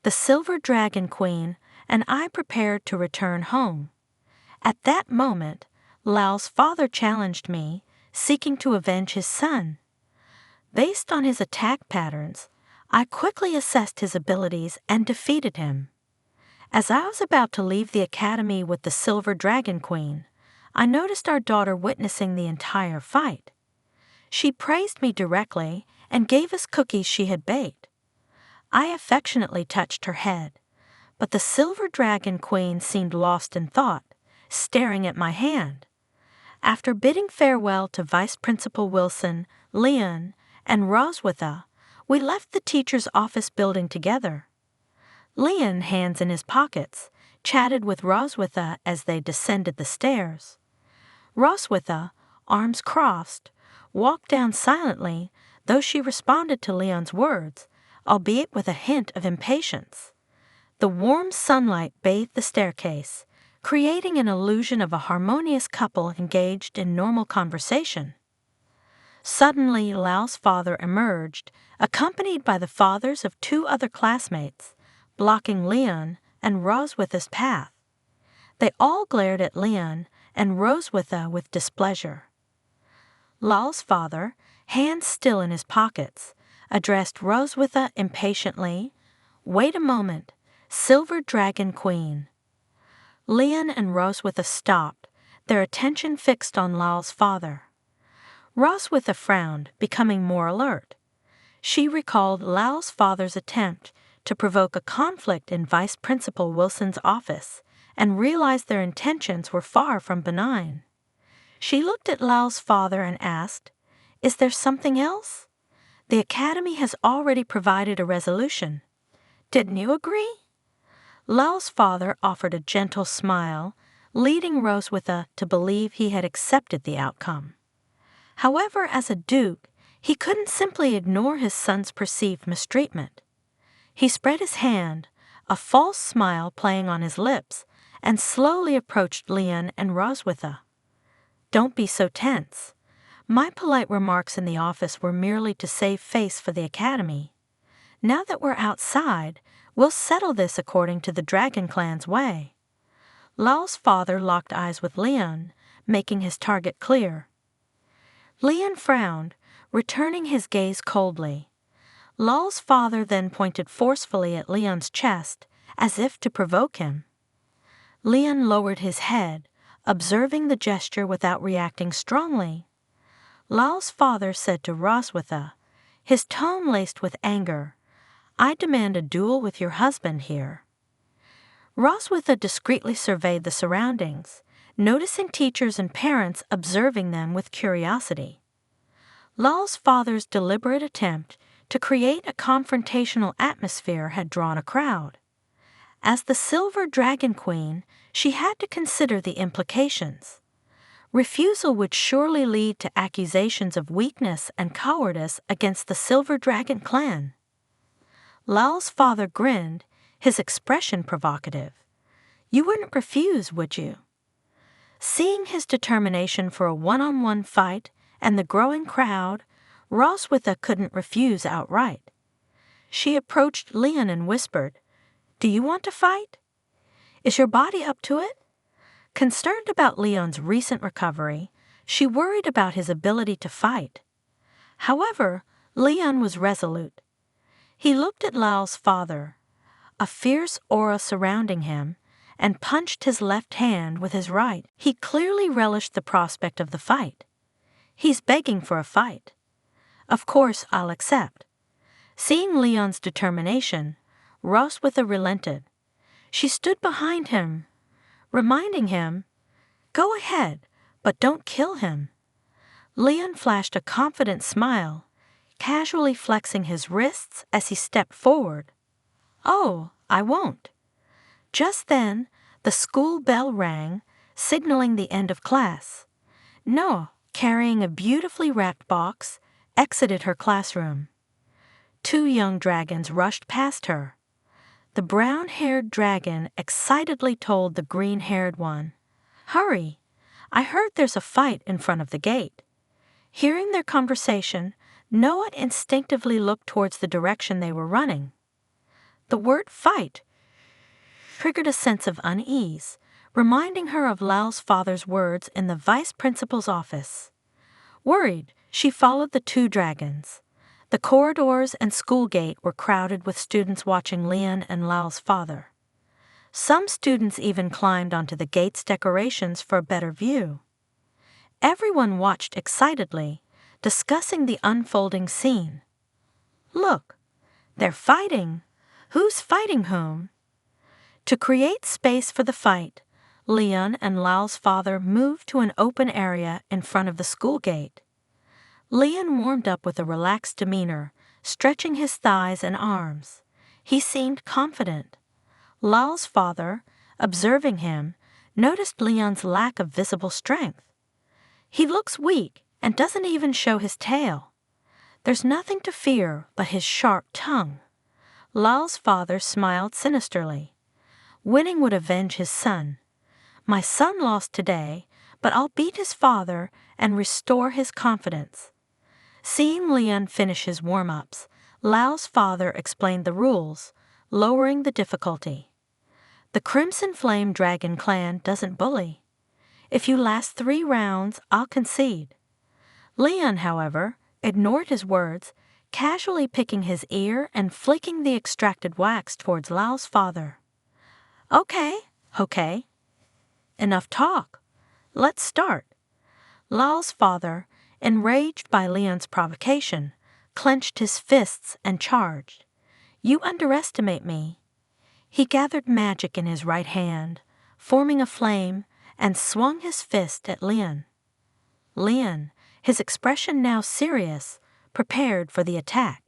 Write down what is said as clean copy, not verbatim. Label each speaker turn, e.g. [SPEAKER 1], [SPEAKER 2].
[SPEAKER 1] The Silver Dragon Queen and I prepared to return home. At that moment, Lao's father challenged me, seeking to avenge his son. Based on his attack patterns, I quickly assessed his abilities and defeated him. As I was about to leave the academy with the Silver Dragon Queen, I noticed our daughter witnessing the entire fight. She praised me directly and gave us cookies she had baked. I affectionately touched her head, but the Silver Dragon Queen seemed lost in thought, staring at my hand. After bidding farewell to Vice Principal Wilson, Leon, and Roswitha, we left the teacher's office building together. Leon, hands in his pockets, chatted with Roswitha as they descended the stairs. Roswitha, arms crossed, walked down silently, though she responded to Leon's words, albeit with a hint of impatience. The warm sunlight bathed the staircase, creating an illusion of a harmonious couple engaged in normal conversation. Suddenly, Lao's father emerged, accompanied by the fathers of two other classmates, blocking Leon and Roswitha's path. They all glared at Leon and Roswitha with displeasure. Lao's father, hands still in his pockets, addressed Roswitha impatiently. "Wait a moment, Silver Dragon Queen." Leon and Roswitha stopped, their attention fixed on Lao's father. Roswitha frowned, becoming more alert. She recalled Lao's father's attempt to provoke a conflict in Vice Principal Wilson's office and realized their intentions were far from benign. She looked at Lao's father and asked, "Is there something else? The academy has already provided a resolution. Didn't you agree?" Lao's father offered a gentle smile, leading Roswitha to believe he had accepted the outcome. However, as a duke, he couldn't simply ignore his son's perceived mistreatment. He spread his hand, a false smile playing on his lips, and slowly approached Leon and Roswitha. "Don't be so tense. My polite remarks in the office were merely to save face for the academy. Now that we're outside, we'll settle this according to the Dragon Clan's way." Lao's father locked eyes with Leon, making his target clear. Leon frowned, returning his gaze coldly. Lao's father then pointed forcefully at Leon's chest, as if to provoke him. Leon lowered his head, observing the gesture without reacting strongly. Lao's father said to Roswitha, his tone laced with anger, "I demand a duel with your husband here." Roswitha discreetly surveyed the surroundings, noticing teachers and parents observing them with curiosity. Lao's father's deliberate attempt to create a confrontational atmosphere had drawn a crowd. As the Silver Dragon Queen, she had to consider the implications. Refusal would surely lead to accusations of weakness and cowardice against the Silver Dragon clan. Lao's father grinned, his expression provocative. "You wouldn't refuse, would you?" Seeing his determination for a one-on-one fight and the growing crowd, Roswitha couldn't refuse outright. She approached Leon and whispered, "Do you want to fight? Is your body up to it?" Concerned about Leon's recent recovery, she worried about his ability to fight. However, Leon was resolute. He looked at Lao's father, a fierce aura surrounding him, and punched his left hand with his right. He clearly relished the prospect of the fight. "He's begging for a fight. Of course, I'll accept." Seeing Leon's determination, Roswitha relented. She stood behind him, reminding him, "Go ahead, but don't kill him." Leon flashed a confident smile, casually flexing his wrists as he stepped forward. "Oh, I won't." Just then, the school bell rang, signaling the end of class. Noah, carrying a beautifully wrapped box, exited her classroom. Two young dragons rushed past her. The brown-haired dragon excitedly told the green-haired one, "Hurry, I heard there's a fight in front of the gate." Hearing their conversation, Noah instinctively looked towards the direction they were running. The word fight triggered a sense of unease, reminding her of Lao's father's words in the vice principal's office. Worried, she followed the two dragons. The corridors and school gate were crowded with students watching Lian and Lao's father. Some students even climbed onto the gate's decorations for a better view. Everyone watched excitedly, discussing the unfolding scene. Look, they're fighting. Who's fighting whom? To create space for the fight, Lian and Lao's father moved to an open area in front of the school gate. Lian warmed up with a relaxed demeanor, stretching his thighs and arms. He seemed confident. Lao's father, observing him, noticed Lian's lack of visible strength. He looks weak and doesn't even show his tail. There's nothing to fear but his sharp tongue. Lao's father smiled sinisterly. Winning would avenge his son. My son lost today, but I'll beat his father and restore his confidence. Seeing Lian finish his warm-ups, Lao's father explained the rules, lowering the difficulty. The Crimson Flame Dragon clan doesn't bully. If you last 3 rounds, I'll concede. Lian, however, ignored his words, casually picking his ear and flicking the extracted wax towards Lao's father. Okay. Enough talk. Let's start. Lao's father, enraged by Lian's provocation, clenched his fists and charged. You underestimate me. He gathered magic in his right hand, forming a flame, and swung his fist at Lian. Lian, his expression now serious, prepared for the attack.